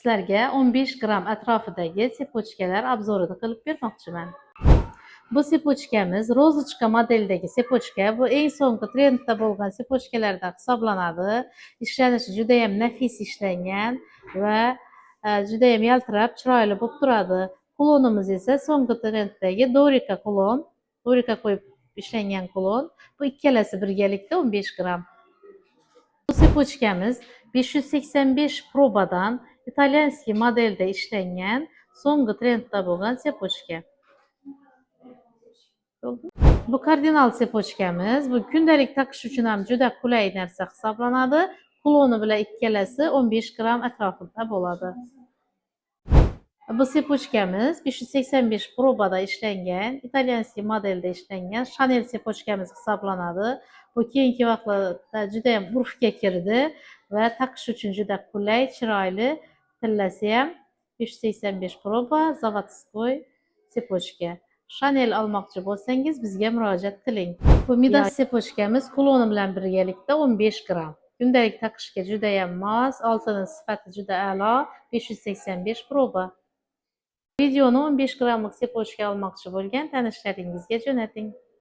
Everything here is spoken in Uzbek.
Sizlarga 15 gram atrofidagi sepochkalar obzorini qilib bermoqchiman. Bu sepochkamiz rozochka modeldagi sepochka. Bu eng so'nggi trendda bo'lgan sepochkalardan hisoblanadi. Ishlanishi juda ham nafis ishlangan va juda ham yaltirab, chiroyli bo'lib turadi. Kulonimiz esa so'nggi trenddagi Dorika kulon. Dorika qo'yib ishlangan kulon. Bu ikkalasi birgalikda 15 gram. Bu sepochkamiz 585 probadan italyanskiy modelda ishlangan so'nggi trendda bo'lgan sepochka. Bu kardinal sepochkamiz. Bu kundalik taqish uchun ham juda qulay narsa hisoblanadi. Kuloni bilan ikkalasi 15 gram atrofida bo'ladi. Bu sepochkamiz 585 probada ishlangan, italyanskiy modelda ishlangan Chanel sepochkamiz hisoblanadi. Bu keyingi vaqtlarda juda ham urfga kirdi va taqish uchun juda qulay, chiroyli. Tillasi ham 585 proba zavodskoy sepochka. Chanel olmoqchi bo'lsangiz bizga murojaat qiling. Bu Midas sepochkamiz kuloni bilan birgalikda 15 gram. Kundalik taqishga juda ham mos, oltini sifati juda a'lo, 585 proba. Videoni 15 gramlik sepochka olmoqchi bo'lgan tanishlaringizga jo'nating.